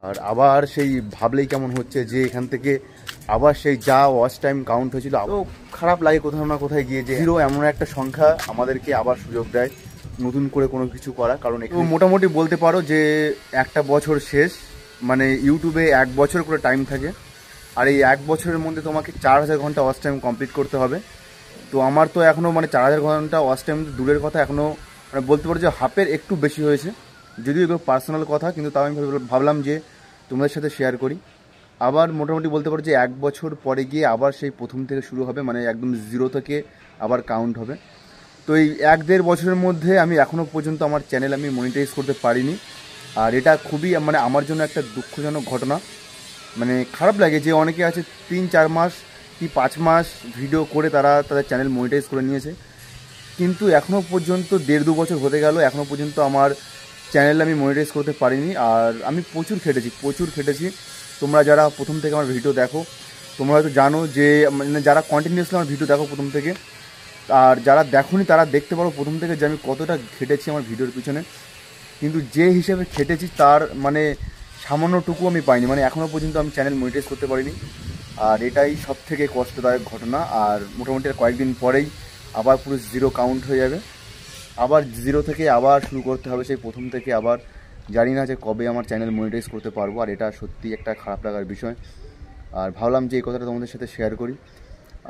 আর আবার সেই ভাবলেই কেমন হচ্ছে যে এখান থেকে আবার সেই যা ওয়াচ টাইম কাউন্ট হয়েছিল, তো খারাপ লাগে কোথাও না কোথায় গিয়ে যে জিরো এমন একটা সংখ্যা আমাদেরকে আবার সুযোগ দেয় নতুন করে কোনো কিছু করা। কারণ এখানে মোটামুটি বলতে পারো যে একটা বছর শেষ, মানে ইউটিউবে 1 বছর করে টাইম থাকে, আর এই 1 বছরের মধ্যে তোমাকে 4000 ঘন্টা ওয়াচ টাইম কমপ্লিট করতে হবে। তো আমার তো এখনও মানে 4000 ঘন্টা ওয়াচ টাইম দূরের কথা, এখনও মানে বলতে পারো যে হাফের একটু বেশি হয়েছে, যদিও এগুলো পার্সোনাল কথা, কিন্তু তাও আমি ভাবলাম যে তোমাদের সাথে শেয়ার করি। আবার মোটামুটি বলতে পারো যে 1 বছর পরে গিয়ে আবার সেই প্রথম থেকে শুরু হবে, মানে একদম জিরো থেকে আবার কাউন্ট হবে। তো এই 1-1.5 বছরের মধ্যে আমি এখনও পর্যন্ত আমার চ্যানেল আমি মনিটাইজ করতে পারিনি, আর এটা খুবই মানে আমার জন্য একটা দুঃখজনক ঘটনা। মানে খারাপ লাগে যে অনেকে আছে 3-4 মাস কি 5 মাস ভিডিও করে তারা তাদের চ্যানেল মনিটাইজ করে নিয়েছে, কিন্তু এখনও পর্যন্ত 1.5-2 বছর হতে গেল, এখনও পর্যন্ত আমার চ্যানেল আমি মনিটাইজ করতে পারিনি। আর আমি প্রচুর খেটেছি। তোমরা যারা প্রথম থেকে আমার ভিডিও দেখো, তোমরা হয়তো জানো যে মানে যারা কন্টিনিউয়াসলি আমার ভিডিও দেখো প্রথম থেকে, আর যারা দেখোনি তারা দেখতে পারো প্রথম থেকে যে আমি কতটা খেটেছি আমার ভিডিওর পিছনে। কিন্তু যে হিসেবে খেটেছি তার মানে সামান্যটুকু আমি পাইনি, মানে এখনও পর্যন্ত আমি চ্যানেল মনিটাইজ করতে পারিনি। আর এটাই সব থেকে কষ্টদায়ক ঘটনা। আর মোটামুটি কয়েকদিন পরেই আবার পুরো জিরো কাউন্ট হয়ে যাবে, আবার জিরো থেকে আবার শুরু করতে হবে সেই প্রথম থেকে। আবার জানি না যে কবে আমার চ্যানেল মনিটাইজ করতে পারবো, আর এটা সত্যি একটা খারাপ লাগার বিষয়। আর ভাবলাম যে এই কথাটা তোমাদের সাথে শেয়ার করি।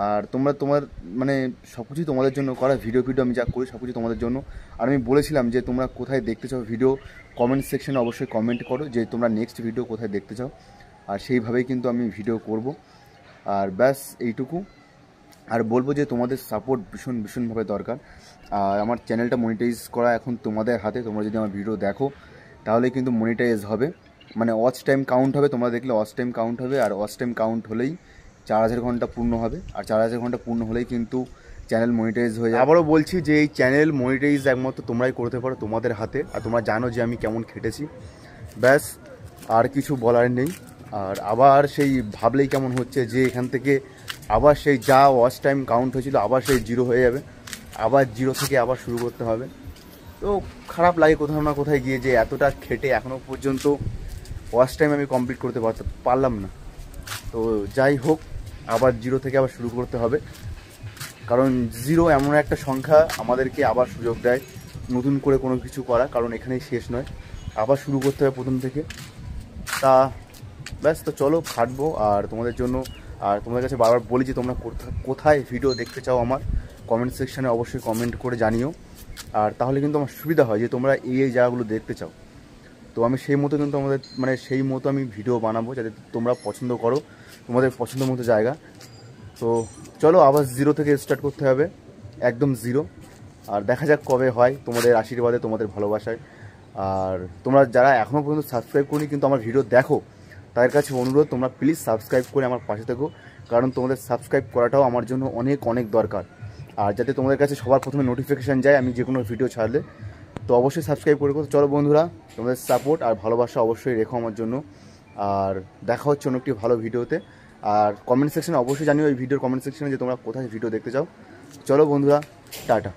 আর তোমার মানে সব কিছুই তোমাদের জন্য করা, ভিডিও আমি যা করি সব কিছু তোমাদের জন্য। আর আমি বলেছিলাম যে তোমরা কোথায় দেখতে চাও ভিডিও, কমেন্ট সেকশনে অবশ্যই কমেন্ট করো যে তোমরা নেক্সট ভিডিও কোথায় দেখতে চাও, আর সেইভাবেই কিন্তু আমি ভিডিও করব। আর ব্যাস এইটুকু। আর বলবো যে তোমাদের সাপোর্ট ভীষণভাবে দরকার। আর আমার চ্যানেলটা মনিটাইজ করা এখন তোমাদের হাতে। তোমরা যদি আমার ভিডিও দেখো তাহলে কিন্তু মনিটাইজ হবে, মানে ওয়াচ টাইম কাউন্ট হবে, তোমরা দেখলে ওয়াচ টাইম কাউন্ট হবে। আর ওয়াচ টাইম কাউন্ট হলেই 4000 ঘন্টা পূর্ণ হবে, আর 4000 ঘন্টা পূর্ণ হলেই কিন্তু চ্যানেল মনিটাইজ হয়ে যায়। আবারও বলছি যে এই চ্যানেল মনিটাইজ একমাত্র তোমরাই করতে পারো, তোমাদের হাতে। আর তোমরা জানো যে আমি কেমন খেটেছি, ব্যাস আর কিছু বলার নেই। আর আবার সেই ভাবলেই কেমন হচ্ছে যে এখান থেকে আবার সেই যা ওয়াচ টাইম কাউন্ট হয়েছিল আবার সেই জিরো হয়ে যাবে, আবার জিরো থেকে আবার শুরু করতে হবে। তো খারাপ লাগে কোথাও না কোথায় গিয়ে যে এতটা খেটে এখনও পর্যন্ত ওয়াচ টাইম আমি কমপ্লিট করতে পারলাম না। তো যাই হোক, আবার জিরো থেকে আবার শুরু করতে হবে, কারণ জিরো এমন একটা সংখ্যা আমাদেরকে আবার সুযোগ দেয় নতুন করে কোনো কিছু করা। কারণ এখানেই শেষ নয়, আবার শুরু করতে হবে প্রথম থেকে। তা ব্যাস, তো চলো খাটবো আর তোমাদের জন্য। আর তোমাদের কাছে বারবার বলি যে তোমরা কোথায় ভিডিও দেখতে চাও আমার কমেন্ট সেকশানে অবশ্যই কমেন্ট করে জানিও। আর তাহলে কিন্তু আমার সুবিধা হয় যে তোমরা এই জায়গাগুলো দেখতে চাও, তো আমি সেই মতো কিন্তু সেই মতো আমি ভিডিও বানাবো যাতে তোমরা পছন্দ করো, তোমাদের পছন্দ মতো জায়গা। তো চলো আবার জিরো থেকে স্টার্ট করতে হবে, একদম জিরো। আর দেখা যাক কবে হয়, তোমাদের আশীর্বাদে, তোমাদের ভালোবাসায়। আর তোমরা যারা এখনও পর্যন্ত সাবস্ক্রাইব করি কিন্তু আমার ভিডিও দেখো, তাদের কাছে অনুরোধ তোমরা প্লিজ সাবস্ক্রাইব করে আমার পাশে থেকো, কারণ তোমাদের সাবস্ক্রাইব করাটাও আমার জন্য অনেক দরকার। আর যাতে তোমাদের কাছে সবার প্রথমে নোটিফিকেশান যায় আমি যে কোনো ভিডিও ছাড়লে, তো অবশ্যই সাবস্ক্রাইব করে দেবো। চলো বন্ধুরা, তোমাদের সাপোর্ট আর ভালোবাসা অবশ্যই রেখো আমার জন্য। আর দেখা হচ্ছে অন্য একটি ভালো ভিডিওতে। আর কমেন্ট সেকশনে অবশ্যই জানিও এই ভিডিওর কমেন্ট সেকশনে যে তোমরা কোথায় ভিডিও দেখতে চাও। চলো বন্ধুরা, টাটা।